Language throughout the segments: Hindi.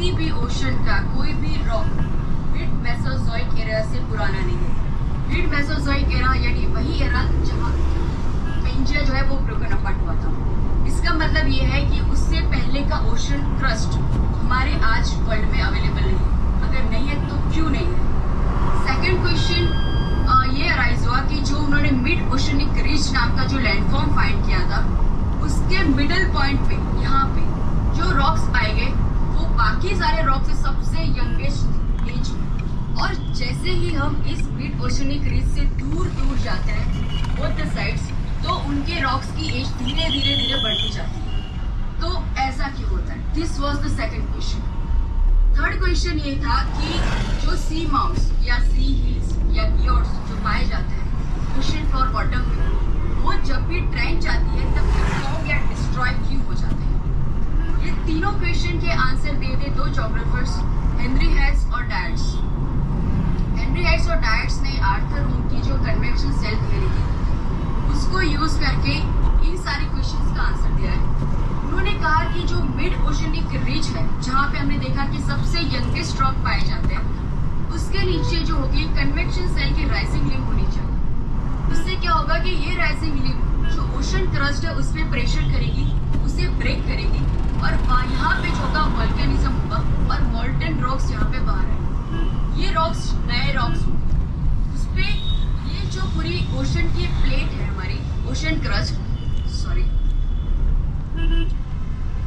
किसी भी ओशन का कोई भी रॉक मिड मेसोजोइक एरा से पुराना नहीं है। मिड मेसोजोइक एरा यानी वही एरा जहाँ पेंजिया जो है वो ब्रोकन अपार्ट हुआ था। इसका मतलब ये है कि उससे पहले का ओशन क्रस्ट हमारे आज वर्ल्ड में अवेलेबल नहीं है। अगर नहीं है तो क्यों नहीं है? सेकंड क्वेश्चन ये अराइज हुआ कि जो उन्होंने मिड ओशनिक रिज नाम का जो लैंडफॉर्म फाइंड किया था, उसके मिडल पॉइंट पे यहाँ पे जो रॉक्स पाए गए वो बाकी सारे रॉक से सबसे यंगेस्ट एज में। और जैसे ही हम इस मिड ओशनिक रिज से दूर दूर जाते हैं बोथ द साइड्स, तो उनके रॉक्स की एज धीरे धीरे धीरे बढ़ती जाती है। तो ऐसा क्यों होता है? This was the second question. Third question ये था कि जो सी माउंट्स या सी हिल्स या ग्योर्स जो पाए जाते हैं ओशन फ्लोर बॉटम में, वो जब भी ट्रेंच आती है तब फॉर्म या डिस्ट्रॉय क्यों हो जाते हैं? ये तीनों क्वेश्चन के आंसर दिए थे दो ज्योग्राफर्स, हेनरी हेड्स और डायट्स। हेनरी हेड्स और डायट्स ने आर्थर रूम की जो कन्वेक्शन सेल थियरी थी उसको यूज करके इन सारे क्वेश्चंस का आंसर दिया है। उन्होंने कहा कि जो मिड ओशनिक रिज है जहाँ पे हमने देखा कि सबसे यंगेस्ट रॉक पाए जाते हैं, उसके नीचे जो होगी कन्वेक्शन सेल की राइजिंग लिंक होनी चाहिए। उससे क्या होगा कि ये राइजिंग लिंक जो ओशन क्रस्ट है उस पर प्रेशर करेगी, उसे ब्रेक करेगी और यहाँ पे जो होगा वोल्केनिज्म होगा और मोल्टन रॉक्स यहाँ पे बाहर है। ये रॉक्स नए रॉक्स होंगे, उस पे ये जो पूरी ओशन की प्लेट है हमारी ओशन क्रस्ट, सॉरी,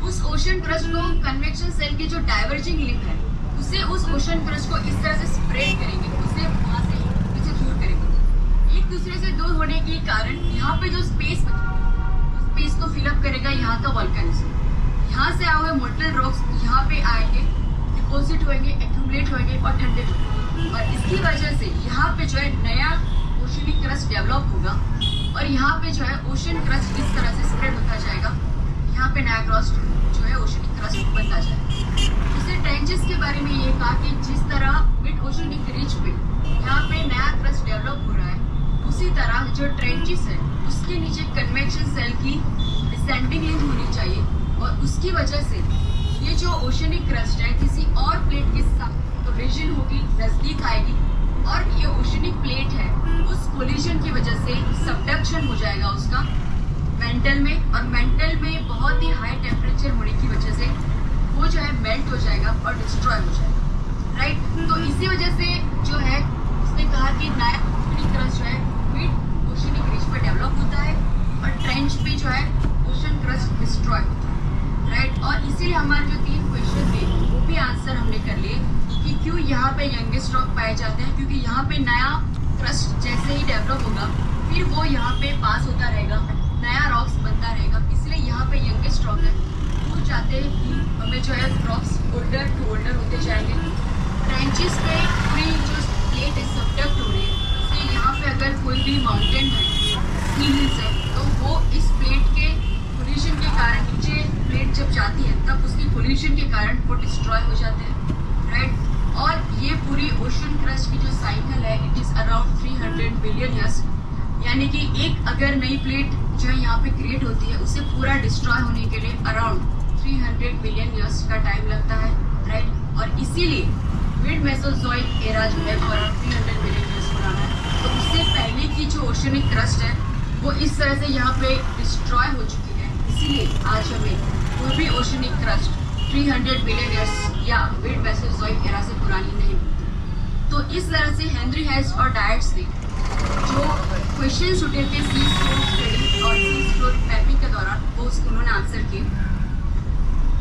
उस ओशन क्रस्ट को कन्वेक्शन सेल की जो डाइवर्जिंग लिंक है उसे उस ओशन क्रस्ट को इस तरह से स्प्रेड करेंगे, उसे वहां से इसे दूर करेंगे। एक दूसरे से दूर होने के कारण यहाँ पे जो स्पेस स्पेस को फिलअप करेगा यहाँ का वोल्केनिज्म। यहाँ से आए हुए मोल्टन रॉक्स यहाँ पे आएंगे, डिपोजिट होंगे, एक्यूमुलेट होंगे और ठंडे होंगे। और इसकी वजह से यहाँ पे जो है नया ओशनिक क्रस्ट डेवलप होगा और यहाँ पे जो है ओशन क्रस्ट इस तरह से स्प्रेड होता जाएगा। यहाँ पे नया क्रस्ट जो है ओशनिक क्रस्ट बनता जाएगा। इससे ट्रेंचेस के बारे में ये कहा कि जिस तरह मिड ओशनिक रिज पे यहाँ पे नया क्रस्ट डेवलप हो रहा है, उसी तरह जो ट्रेंचेस है उसके नीचे कन्वेक्शन सेल की डिसेंडिंग लिंक होनी चाहिए और उसकी वजह से ये जो ओशनिक क्रस्ट है किसी और प्लेट के साथ कोलिजन होगी, नजदीक आएगी और ये ओशनिक प्लेट है उस कोलिजन की वजह से सबडक्शन हो जाएगा उसका मेंटल में, और मेंटल में बहुत ही हाई टेम्परेचर होने की वजह से वो जो है मेल्ट हो जाएगा और डिस्ट्रॉय हो जाएगा, राइट। तो इसी वजह से जो है उसने कहा कि नया ओशनिक क्रस्ट जो है मिड ओशनिक रिज पे डेवलप होता है और ट्रेंच पे जो है ओशन क्रस्ट डिस्ट्रॉय होता है, राइट। और इसीलिए हमारे जो तीन क्वेश्चन थे वो भी आंसर हमने कर लिए कि क्यों यहाँ पे यंगेस्ट रॉक पाए जाते हैं, क्योंकि यहाँ पे नया क्रस्ट जैसे ही डेवलप होगा फिर वो यहाँ पे पास होता रहेगा, नया रॉक्स बनता रहेगा, इसलिए यहाँ पे यंगेस्ट रॉक है। दूर जाते ही हमें जो है रॉक्स ओल्डर टू ओल्डर होते जाएंगे। ट्रेंचेस पे पूरी जो प्लेट है सबडक्ट हो रही है, इसलिए यहाँ पे अगर कोई भी माउंटेन है, सी हिल्स है, तो वो इस प्लेट के कोलिजन के कारण, नीचे प्लेट जब जाती है तब उसकी कोलिजन के कारण वो डिस्ट्रॉय हो जाते हैं, राइट। और ये पूरी ओशन क्रस्ट की जो साइकिल है it is around 300 billion years, यानी कि एक अगर नई प्लेट जो है यहाँ पे क्रिएट होती है उसे पूरा डिस्ट्रॉय होने के लिए अराउंड 300 बिलियन ईयर्स का टाइम लगता है, राइट। और इसीलिए मिड मेसोजोइक एरा जो है वो अराउंड 300 बिलियन ईयर्स पुराना है। तो उससे पहले की जो ओशनिक क्रस्ट है वो इस तरह से यहाँ पे डिस्ट्रॉय हो चुकी है, इसीलिए आज हमें कोई भी ओशनिक क्रस्ट 300 बिलियन ईयर्स या मिड मेसोजोइक एरा से पुरानी नहीं होती। तो इस तरह से हेनरी हेड्स और डायट्स ने जो क्वेश्चन उठे थे सी फ्लोर स्टडी और सी फ्लोर मैपिंग के दौरान वो उन्होंने आंसर किए।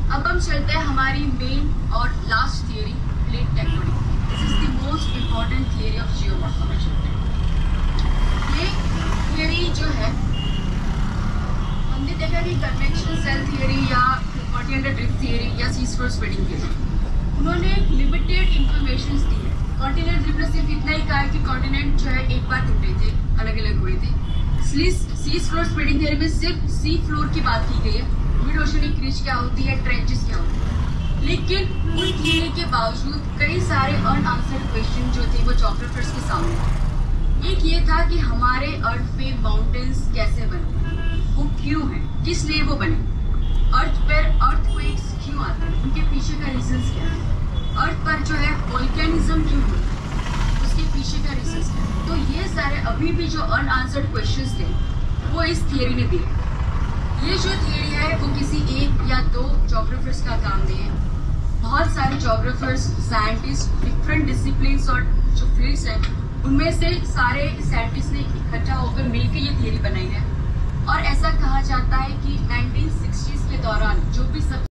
अब हम चलते हैं हमारी मेन और last theory, plate tectonic. This is the most important theory of geomorphology. ये थियरी जो है हमने देखा कि कन्वेक्शन सेल थियरी या कॉन्टिनेंटल ड्रिफ्ट थियरी या सी फ्लोर स्प्रेडिंग थियरी, उन्होंने लिमिटेड इंफॉर्मेशन दी है। कॉन्टिनेंट ड्रिफ्ट ने सिर्फ इतना ही कहा है कि कॉन्टिनेंट जो है एक बार टूटे थे, अलग अलग हुए थे। सी फ्लोर स्प्रेडिंग थियरी में सिर्फ सी फ्लोर की बात की गई है, मिड ओशनिक रिज क्या होती है, ट्रेंचेस क्या होती है। लेकिन उन थियरी के बावजूद कई सारे अनआंसर्ड क्वेश्चन जो थे वो ज्योग्राफर्स के सामने थे। एक ये था कि हमारे अर्थ पे माउंटेन्स कैसे बने, वो क्यों हैं, किस लिए वो बने। अर्थ पर अर्थक्वेक्स क्यों आते हैं, उनके पीछे का रीजंस क्या है, अर्थ पर जो है वोल्केनिज्म क्यों होता है, उसके पीछे का रीजंस क्या है। तो ये सारे अभी भी जो अनआंसर्ड क्वेश्चंस थे वो इस थियरी ने दिए। ये जो थियरी है वो किसी एक या दो जोग्राफर्स का काम नहीं है, बहुत सारे जोग्राफर्स, साइंटिस्ट, डिफरेंट डिसिप्लिन्स और जो फील्ड्स हैं उनमें से सारे साइंटिस्ट ने इकट्ठा होकर मिलकर ये थियरी बनाई है। और ऐसा कहा जाता है कि 1960s के दौरान जो भी सब